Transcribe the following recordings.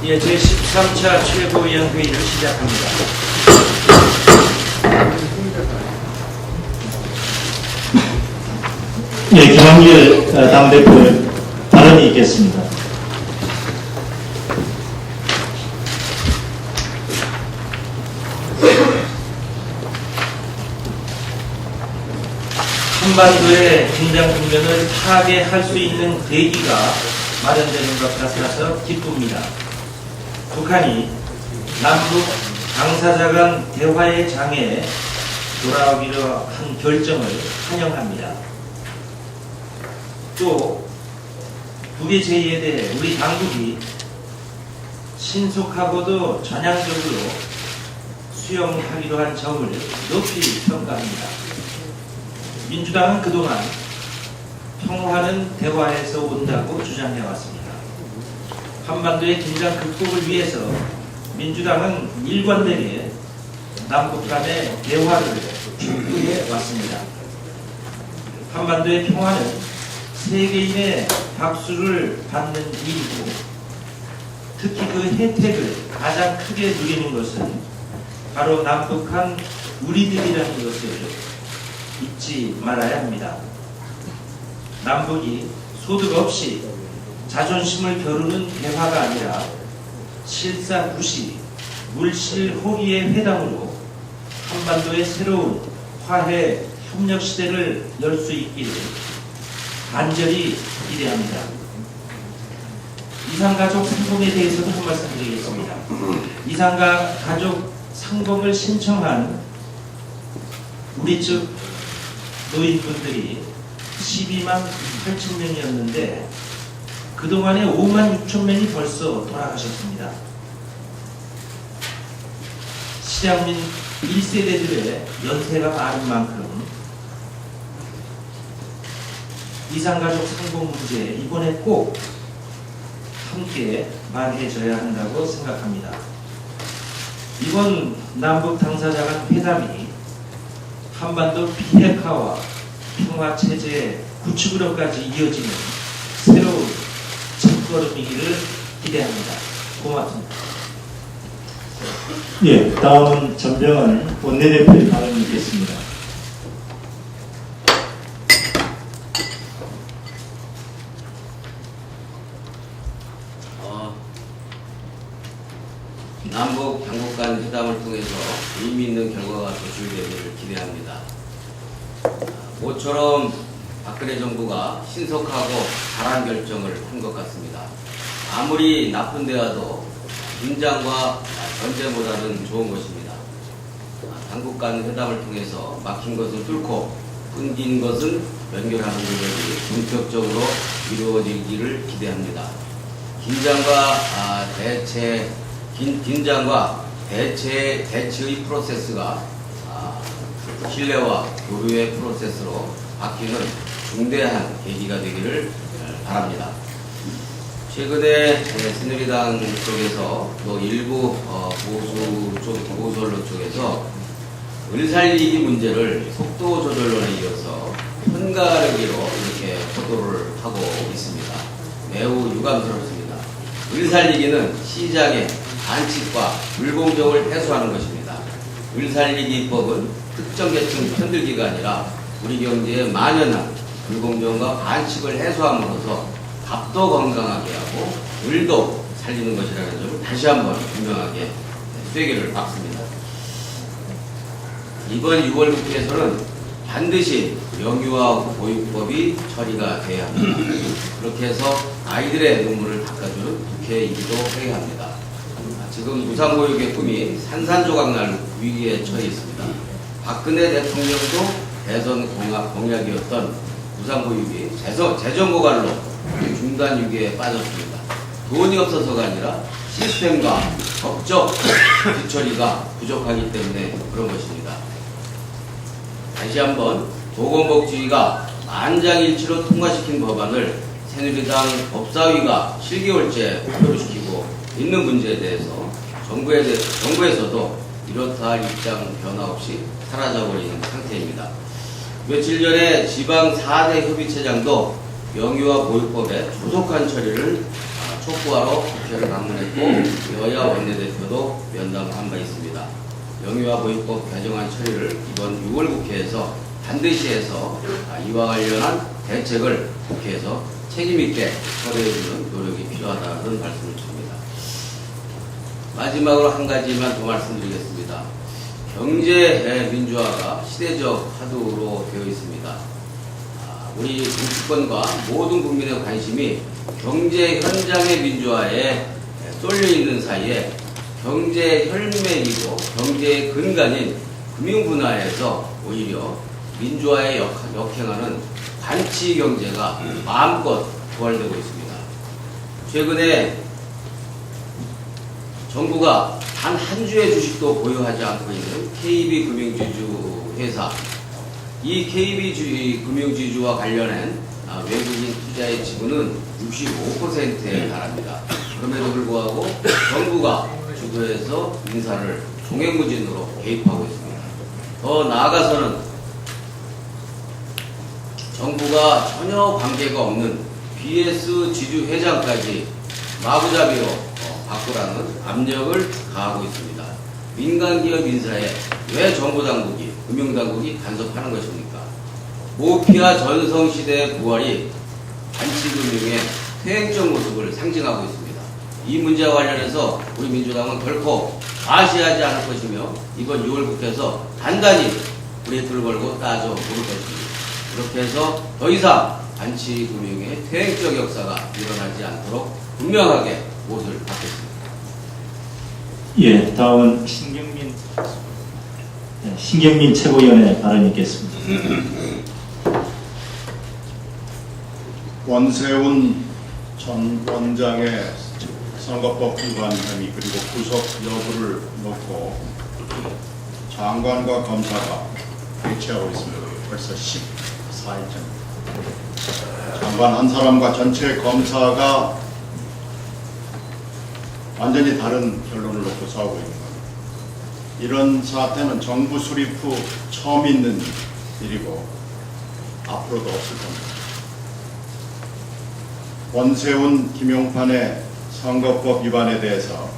예, 제13차 최고위원회의를 시작합니다. 예, 김한길 당대표의 발언이 있겠습니다. 한반도의 긴장 국면을 파괴할 수 있는 계기가 마련되는 것 같아서 기쁩니다. 북한이 남북 당사자 간 대화의 장에 돌아오기로 한 결정을 환영합니다. 또 북의 제의에 대해 우리 당국이 신속하고도 전향적으로 수용하기로 한 점을 높이 평가합니다. 민주당은 그동안 평화는 대화에서 온다고 주장해왔습니다. 한반도의 긴장 극복을 위해서 민주당은 일관되게 남북 간의 대화를 촉구해 왔습니다. 한반도의 평화는 세계인의 박수를 받는 일이고 특히 그 혜택을 가장 크게 누리는 것은 바로 남북한 우리들이라는 것을 잊지 말아야 합니다. 남북이 소득 없이 자존심을 겨루는 대화가 아니라 실사구시 물실호기의 회담으로 한반도의 새로운 화해 협력 시대를 열 수 있기를 간절히 기대합니다. 이산가족 상봉에 대해서도 한 말씀 드리겠습니다. 이산가족 상봉을 신청한 우리 측 노인분들이 12만 8천 명이었는데 그동안에 5만 6천 명이 벌써 돌아가셨습니다. 실향민 1세대들의 연세가 많은 만큼 이산가족 상봉 문제 이번에 꼭 함께 말해줘야 한다고 생각합니다. 이번 남북 당사자 간 회담이 한반도 비핵화와 평화체제 구축으로까지 이어지는 새로운 첫걸음이기를 기대합니다. 고맙습니다. 예, 다음은 전병헌 원내대표의 발언이 있겠습니다. 남북 당국 간 회담을 통해서 의미 있는 결과가 도출되기를 기대합니다. 모처럼 박근혜 정부가 신속하고 잘한 결정을 한 것 같습니다. 아무리 나쁜 대화도 긴장과 전쟁보다는 좋은 것입니다. 당국 간 회담을 통해서 막힌 것을 뚫고 끊긴 것은 연결하는 노력이 본격적으로 이루어지기를 기대합니다. 긴장과 대체의 프로세스가 신뢰와 교류의 프로세스로 바뀌는 중대한 계기가 되기를 바랍니다. 최근에 새누리당 쪽에서 또 일부 보수 언론 쪽에서 을살리기 문제를 속도 조절론에 이어서 편가르기로 이렇게 보도를 하고 있습니다. 매우 유감스럽습니다. 을살리기는 시장의 반칙과 불공정을 해소하는 것입니다. 을살리기 입법은 특정 계층 편들기가 아니라 우리 경제에 만연한 불공정과 반칙을 해소함으로써 밥도 건강하게 하고 을도 살리는 것이라는 점을 다시 한번 분명하게 쐐기를 박습니다. 이번 6월 국회에서는 반드시 명유아 보육법이 처리가 돼야 합니다. 그렇게 해서 아이들의 눈물을 닦아주는 국회이기도 해야 합니다. 지금 무상보육의 꿈이 산산조각날 위기에 처해 있습니다. 박근혜 대통령도 대선 공약이었던 무상보육이 재정 고갈로 중단 위기에 빠졌습니다. 돈이 없어서가 아니라 시스템과 법적 뒤처리가 부족하기 때문에 그런 것입니다. 다시 한번 보건복지위가 만장일치로 통과시킨 법안을 새누리당 법사위가 7개월째 표류시키고 있는 문제에 대해서 정부에서도 이렇다 할 입장 변화 없이 사라져버리는 상태입니다. 며칠 전에 지방 4대 협의체장도 명유아 보육법의 조속한 처리를 촉구하러 국회를 방문했고 여야 원내대표도 면담을 한 바 있습니다. 영유아 보육법 개정안 처리를 이번 6월 국회에서 반드시 해서 이와 관련한 대책을 국회에서 책임있게 처리해주는 노력이 필요하다는 말씀을 드립니다. 마지막으로 한 가지만 더 말씀드리겠습니다. 경제 민주화가 시대적 화두로 되어 있습니다. 우리 정치권과 모든 국민의 관심이 경제 현장의 민주화에 쏠려 있는 사이에 경제 혈맹이고 경제의 근간인 금융 분야에서 오히려 민주화에 역행하는 관치 경제가 마음껏 부활되고 있습니다. 최근에 정부가 단 한 주의 주식도 보유하지 않고 있는 KB 금융지주 회사, 이 KB 금융지주와 관련한 외국인 투자의 지분은 65%에 달합니다. 그럼에도 불구하고 정부가 주도해서 인사를 종횡무진으로 개입하고 있습니다. 더 나아가서는 정부가 전혀 관계가 없는 BS 지주 회장까지 마구잡이로 바꾸라는 압력을 가하고 있습니다. 민간기업 인사에 왜 정부당국이, 금융당국이 간섭하는 것입니까? 모피아 전성시대의 부활이 관치금융의 퇴행적 모습을 상징하고 있습니다. 이 문제와 관련해서 우리 민주당은 결코 과시하지 않을 것이며 이번 6월 국회에서 단단히 브레이크를 걸고 따져 물을 것입니다. 그렇게 해서 더 이상 관치금융의 퇴행적 역사가 일어나지 않도록 분명하게 못을 받겠습니다. 예, 다음은 신경민 최고위원의 발언이 있겠습니다. 원세훈 전 원장의 선거법 위반 혐의 그리고 구속 여부를 놓고 장관과 검사가 대치하고 있습니다. 벌써 14일째입니다. 장관 한 사람과 전체 검사가 완전히 다른 결론을 놓고 싸우고 있는 겁니다. 이런 사태는 정부 수립 후 처음 있는 일이고 앞으로도 없을 겁니다. 원세훈, 김용판의 선거법 위반에 대해서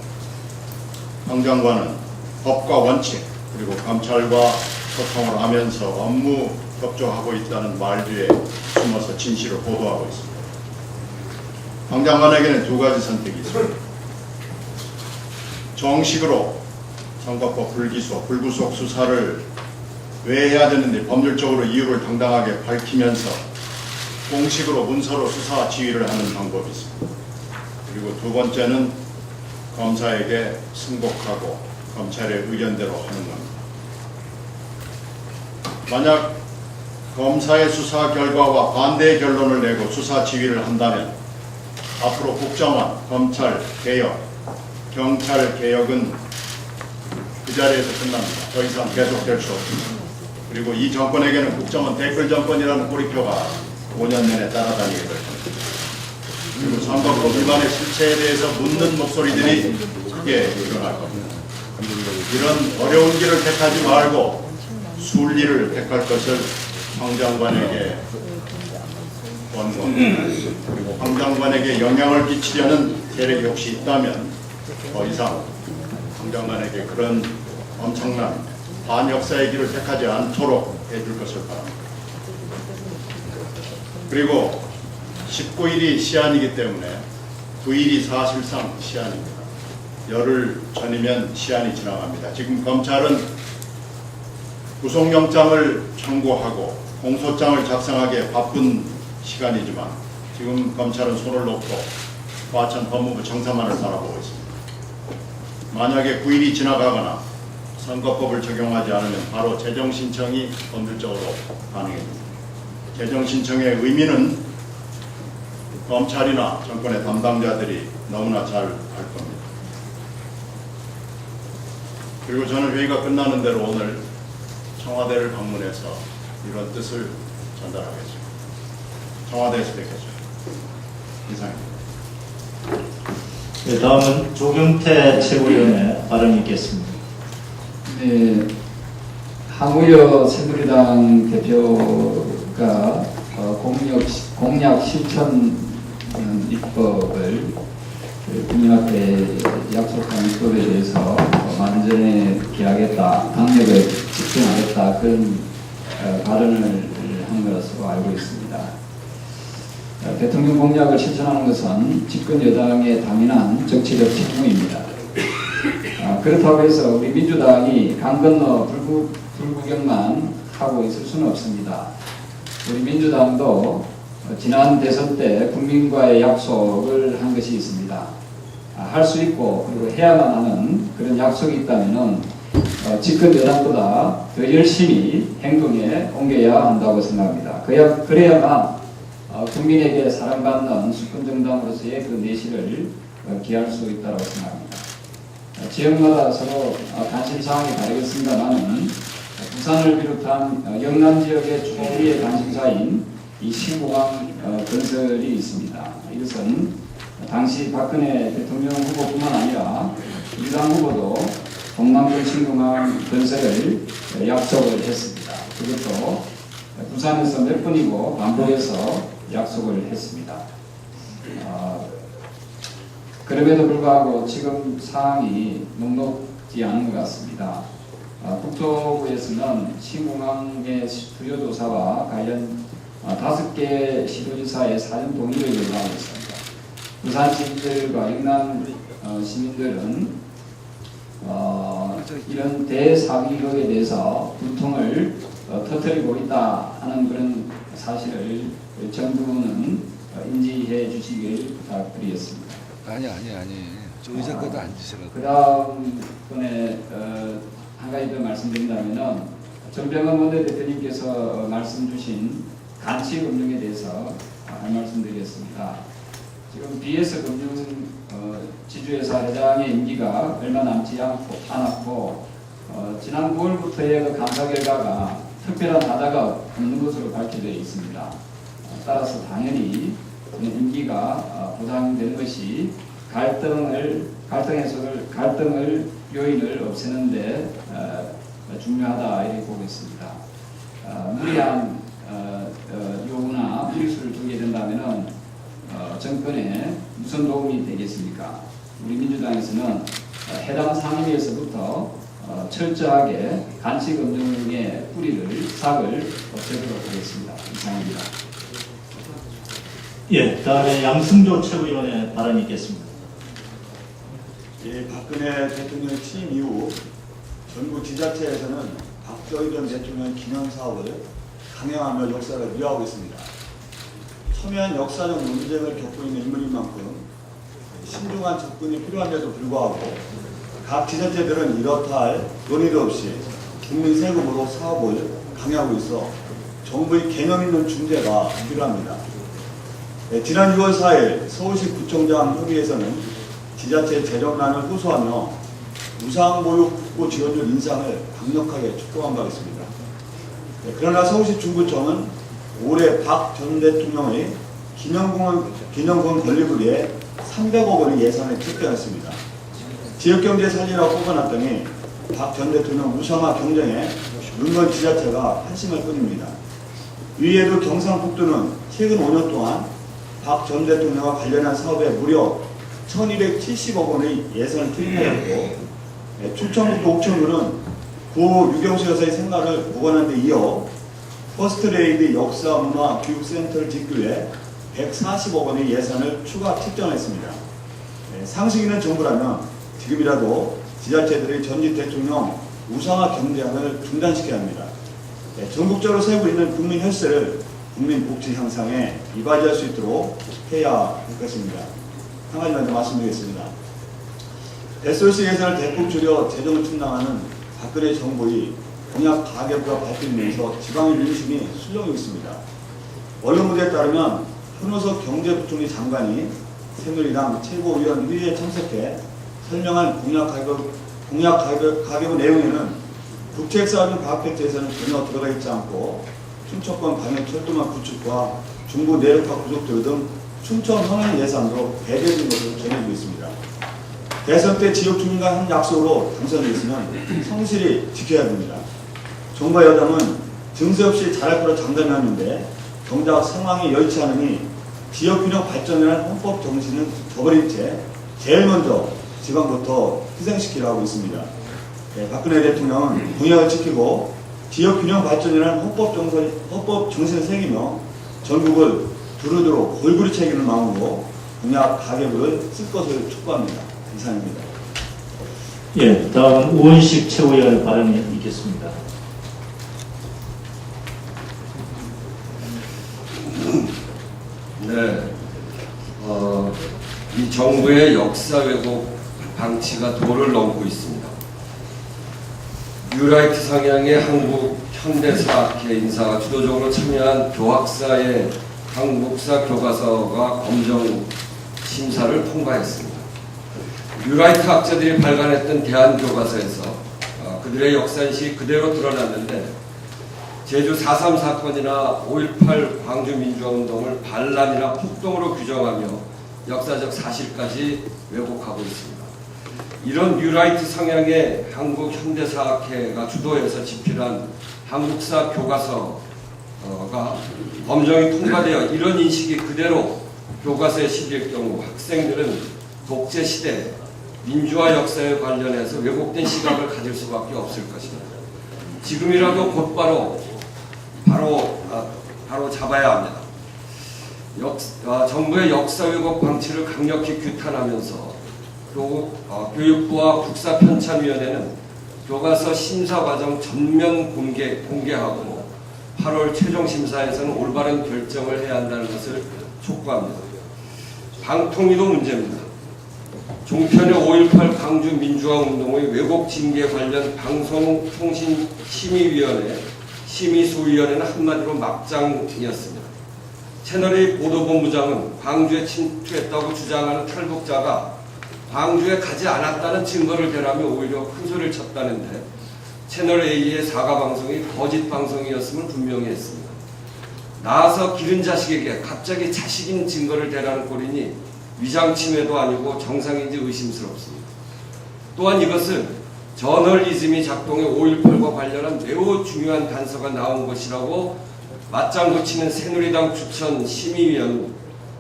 황 장관은 법과 원칙 그리고 검찰과 소통을 하면서 업무 협조하고 있다는 말 뒤에 숨어서 진실을 보도하고 있습니다. 황 장관에게는 두 가지 선택이 있습니다. 정식으로 선거법 불기소, 불구속 수사를 왜 해야 되는지 법률적으로 이유를 당당하게 밝히면서 공식으로 문서로 수사 지휘를 하는 방법이 있습니다. 그리고 두 번째는 검사에게 승복하고 검찰의 의견대로 하는 겁니다. 만약 검사의 수사 결과와 반대의 결론을 내고 수사 지휘를 한다면 앞으로 국정원, 검찰 개혁, 경찰 개혁은 그 자리에서 끝납니다. 더 이상 계속될 수 없습니다. 그리고 이 정권에게는 국정원 댓글 정권이라는 꼬리표가 5년 내내 따라다니게 될 겁니다. 그리고 선거법 위반의 실체에 대해서 묻는 목소리들이 크게 일어날 겁니다. 이런 어려운 길을 택하지 말고 순리를 택할 것을 황 장관에게 권고합니다. 그리고 황 장관에게 영향을 끼치려는 세력이 혹시 있다면 더 이상 황 장관에게 그런 엄청난 반역사의 길을 택하지 않도록 해줄 것을 바랍니다. 그리고 19일이 시한이기 때문에 9일이 사실상 시한입니다. 열흘 전이면 시한이 지나갑니다. 지금 검찰은 구속영장을 청구하고 공소장을 작성하기에 바쁜 시간이지만 지금 검찰은 손을 놓고 과천 법무부 청사만을 바라보고 있습니다. 만약에 9일이 지나가거나 선거법을 적용하지 않으면 바로 재정신청이 법률적으로 가능합니다. 재정신청의 의미는 검찰이나 정권의 담당자들이 너무나 잘 알 겁니다. 그리고 저는 회의가 끝나는 대로 오늘 청와대를 방문해서 이런 뜻을 전달하겠습니다. 청와대에서 뵙겠습니다. 이상입니다. 네, 다음은 조경태 최고위원의 발언이 있겠습니다. 네, 하무여 새누리당 대표가 공약 실천 입법을 국민 앞에 약속한 수업에 대해서 만전에 기하겠다, 강력을 집중하겠다 그런 발언을 한 것으로 알고 있습니다. 대통령 공약을 실천하는 것은 집권 여당의 당연한 정치적 책무입니다. 그렇다고 해서 우리 민주당이 강 건너 불구경만 하고 있을 수는 없습니다. 우리 민주당도 지난 대선 때 국민과의 약속을 한 것이 있습니다. 할 수 있고 그리고 해야만 하는 그런 약속이 있다면 집권 여당보다 더 열심히 행동에 옮겨야 한다고 생각합니다. 그래야만 국민에게 사랑받는 수권정당으로서의 그 내실을 기할 수 있다고 생각합니다. 지역마다 서로 관심사항이 다르겠습니다만 부산을 비롯한 영남 지역의 초기의 관심사인 이 신공항 건설이 있습니다. 이것은 당시 박근혜 대통령 후보뿐만 아니라 이당 후보도 동남권 신공항 건설을 약속을 했습니다. 그것도 부산에서 몇 번이고 반복해서 약속을 했습니다. 그럼에도 불구하고 지금 상황이 녹록지 않은 것 같습니다. 국토부에서는 신공항의 투여조사와 관련 5개 시도지사의 사전 동의를 요구하고 있습니다. 부산 시민들과 영남 시민들은 이런 대사기극에 대해서 분통을 터뜨리고 있다 하는 그런 사실을 정부는 인지해 주시길 부탁드리겠습니다. 아니. 저 의자 것도 앉으시라고. 그 다음번에 한 가지 더 말씀드린다면은 전병헌 원내대표님께서 말씀 주신 간치금융에 대해서 할 말씀드리겠습니다. 지금 BS 금융 지주회사 회장의 임기가 얼마 남지 않았고 지난 9월부터의 그 감사 결과가 특별한 바다가 없는 것으로 밝혀져 있습니다. 따라서 당연히 임기가 보장되는 것이 갈등을 요인을 없애는데 중요하다 이렇게 보고 있습니다. 무리한 요구나 무리수를 두게 된다면은 정권에 무슨 도움이 되겠습니까? 우리 민주당에서는 해당 상임위에서부터 철저하게 간치금융의 뿌리를 삭을 없애도록 하겠습니다. 이상입니다. 예, 다음에 양승조 최고위원의 발언이 있겠습니다. 예, 박근혜 대통령 취임 이후 전국 지자체에서는 박정희 전 대통령 기념 사업을 강행하며 역사를 미화하고 있습니다. 첨예한 역사적 논쟁을 겪고 있는 인물인 만큼 신중한 접근이 필요한데도 불구하고 각 지자체들은 이렇다 할 논의도 없이 국민 세금으로 사업을 강행하고 있어 정부의 개념 있는 중재가 필요합니다. 지난 6월 4일 서울시 구청장 협의회에서는 지자체 재정난을 호소하며 무상보육 국고 지원율 인상을 강력하게 촉구한 바 있습니다. 그러나 서울시 중구청은 올해 박 전 대통령의 기념공원 건립을 위해 300억 원의 예산을 집행했습니다. 지역경제 살리라고 뽑아놨더니 박 전 대통령 무상화 경쟁에 눈먼 지자체가 한심할 뿐입니다. 위에도 경상북도는 최근 5년 동안 박 전 대통령과 관련한 사업에 무려 1270억 원의 예산을 투입하였고 충청북도 옥천군은 고 유경수 여사의 생가를 복원한 데 이어 퍼스트레이드 역사문화 교육센터를 짓기 위해 140억 원의 예산을 추가 책정했습니다. 상식 있는 정부라면 지금이라도 지자체들의 전직 대통령 우상화 경쟁을 중단시켜야 합니다. 전국적으로 세우고 있는 국민 혈세를 국민 복지 향상에 이바지할 수 있도록 해야 할 것입니다. 한 가지만 더 말씀드리겠습니다. 대솔시 예산을 대폭 줄여 재정을 충당하는 박근혜 정부의 공약 가계부가 발표되면서 지방의 민심이 술렁이고 있습니다. 언론 보도에 따르면 현호석 경제부총리 장관이 새누리당 최고위원 회의에 참석해 설명한 공약 가계부 내용에는 국책사업인 과학팩트에서는 전혀 들어가 있지 않고 춘천권 광역철도망 구축과 중부 내륙화 고속도로 등 춘천 흥행 예산으로 배제된 것으로 전해지고 있습니다. 대선 때 지역 주민과 한 약속으로 당선됐으면 성실히 지켜야 됩니다. 정부와 여당은 증세 없이 잘할 거라 장담했는데 정작 상황이 여의치 않으니 지역 균형 발전이라는 헌법 정신은 저버린 채 제일 먼저 지방부터 희생시키려 하고 있습니다. 박근혜 대통령은 공약을 지키고 지역 균형 발전이라는 헌법 정신을 새기며 전국을 두루두루 골고루 챙기는 마음으로 공약 가계부를 쓸 것을 촉구합니다. 이상입니다. 예, 다음 우원식 최고위원의 발언이 있겠습니다. 네, 이 정부의 역사 왜곡 방치가 도를 넘고 있습니다. 뉴라이트 상향의 한국 현대사학회 인사가 주도적으로 참여한 교학사의 한국사 교과서가 검정 심사를 통과했습니다. 뉴라이트 학자들이 발간했던 대한교과서에서 그들의 역사인식이 그대로 드러났는데 제주 4.3 사건이나 5.18 광주민주화운동을 반란이나 폭동으로 규정하며 역사적 사실까지 왜곡하고 있습니다. 이런 뉴라이트 성향의 한국 현대사학회가 주도해서 집필한 한국사 교과서가 검정이 통과되어 이런 인식이 그대로 교과서에 실릴 경우 학생들은 독재시대 민주화 역사에 관련해서 왜곡된 시각을 가질 수밖에 없을 것입니다. 지금이라도 곧바로 잡아야 합니다. 정부의 역사 왜곡 방치를 강력히 규탄하면서 교육부와 국사편찬위원회는 교과서 심사 과정 전면 공개하고 8월 최종 심사에서는 올바른 결정을 해야 한다는 것을 촉구합니다. 방통위도 문제입니다. 종편의 5.18 광주 민주화 운동의 왜곡 징계 관련 방송통신심의위원회 심의소위원회는 한마디로 막장이었습니다. 채널A 보도본부장은 광주에 침투했다고 주장하는 탈북자가 광주에 가지 않았다는 증거를 대라며 오히려 큰 소리를 쳤다는데 채널A의 사과방송이 거짓 방송이었음을 분명히 했습니다. 나와서 기른 자식에게 갑자기 자식인 증거를 대라는 꼴이니 위장침해도 아니고 정상인지 의심스럽습니다. 또한 이것은 저널리즘이 작동해 5.18과 관련한 매우 중요한 단서가 나온 것이라고 맞장구 치는 새누리당 추천 심의위원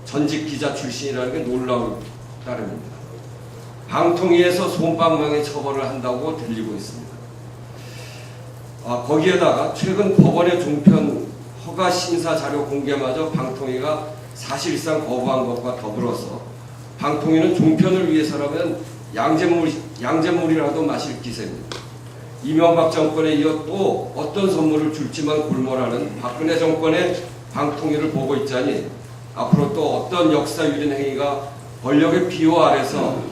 전직 기자 출신이라는 게 놀라울 따름입니다. 방통위에서 솜방망이 처벌을 한다고 들리고 있습니다. 거기에다가 최근 법원의 종편 허가 심사 자료 공개마저 방통위가 사실상 거부한 것과 더불어서 방통위는 종편을 위해서라면 양잿물이라도 마실 기세입니다. 이명박 정권에 이어 또 어떤 선물을 줄지만 골몰하는 박근혜 정권의 방통위를 보고 있자니 앞으로 또 어떤 역사 유린 행위가 권력의 비호 아래서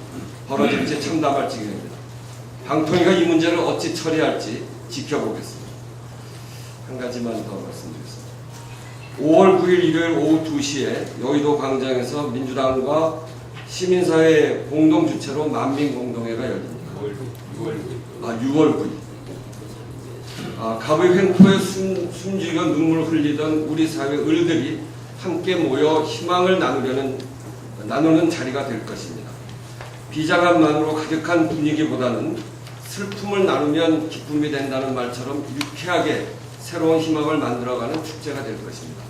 벌어질지 참담할 지경입니다. 방통위가 이 문제를 어찌 처리할지 지켜보겠습니다. 한 가지만 더 말씀드리겠습니다. 5월 9일 일요일 오후 2시에 여의도 광장에서 민주당과 시민사회 공동 주최로 만민공동회가 열립니다. 6월 9일. 갑의 횡포에 숨지겨 눈물 흘리던 우리 사회 을들이 함께 모여 희망을 나누는 자리가 될 것입니다. 비장함만으로 가득한 분위기보다는 슬픔을 나누면 기쁨이 된다는 말처럼 유쾌하게 새로운 희망을 만들어가는 축제가 될 것입니다.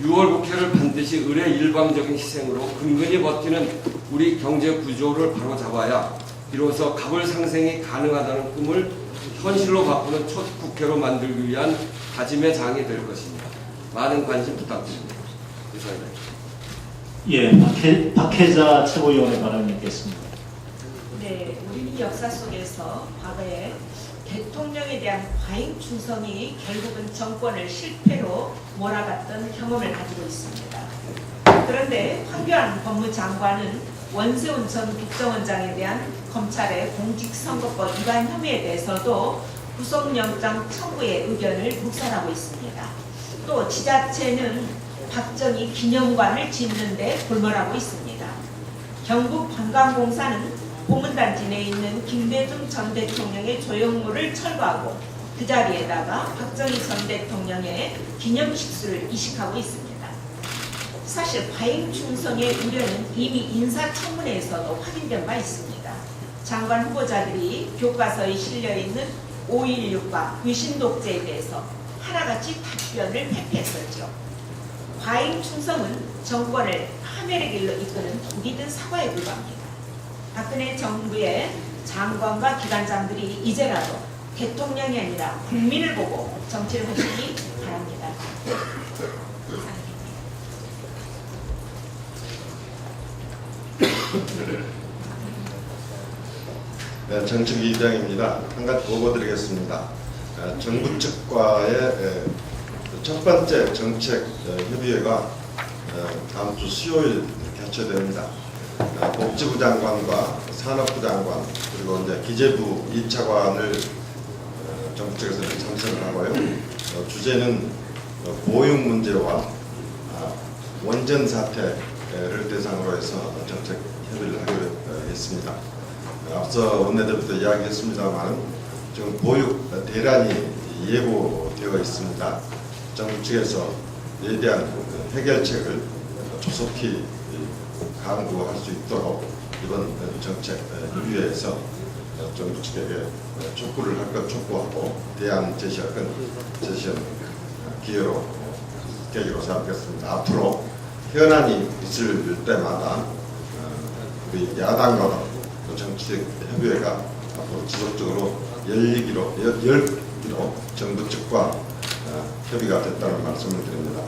6월 국회를 반드시 을의 일방적인 희생으로 근근히 버티는 우리 경제 구조를 바로잡아야 비로소 갑을 상생이 가능하다는 꿈을 현실로 바꾸는 첫 국회로 만들기 위한 다짐의 장이 될 것입니다. 많은 관심 부탁드립니다. 이상입니다. 예, 박혜자 최고위원의 발언이 있겠습니다. 네, 우리 역사 속에서 과거에 대통령에 대한 과잉 충성이 결국은 정권을 실패로 몰아갔던 경험을 가지고 있습니다. 그런데 황교안 법무장관은 원세훈 전 국정원장에 대한 검찰의 공직선거법 위반 혐의에 대해서도 구속영장 청구의 의견을 묵살하고 있습니다. 또 지자체는 박정희 기념관을 짓는 데 골몰하고 있습니다. 경북관광공사는 고문단지 내에 있는 김대중 전 대통령의 조형물을 철거하고 그 자리에다가 박정희 전 대통령의 기념식수를 이식하고 있습니다. 사실 과잉 충성의 우려는 이미 인사청문회에서도 확인된 바 있습니다. 장관 후보자들이 교과서에 실려있는 5.16과 위신독재에 대해서 하나같이 답변을 회피했었죠. 과잉 충성은 정권을 파멸의 길로 이끄는 독이 든 사과에 불과합니다. 박근혜 정부의 장관과 기관장들이 이제라도 대통령이 아니라 국민을 보고 정치를 하시기 바랍니다. 네, 정책 이장입니다. 한 가지 보고드리겠습니다. 정부 측과의 첫 번째 정책 협의회가 다음 주 수요일 개최됩니다. 복지부 장관과 산업부 장관 그리고 이제 기재부 2차관을 정부 측에서 참석을 하고요. 주제는 보육 문제와 원전 사태를 대상으로 해서 정책 협의를 하기로 했습니다. 앞서 원내대표도 이야기했습니다만 지금 보육 대란이 예고되어 있습니다. 정부 측에서 이에 대한 해결책을 조속히 강구할 수 있도록 이번 정책 협의회에서 정부 측에게 촉구를 할 것 촉구하고 대안 제시할 것 제시하는 기회로 계기로 삼겠습니다. 앞으로 현안이 있을 때마다 우리 야당과도 정치적 협의회가 앞으로 지속적으로 열기로 정부 측과 협의가 됐다는 말씀을 드립니다.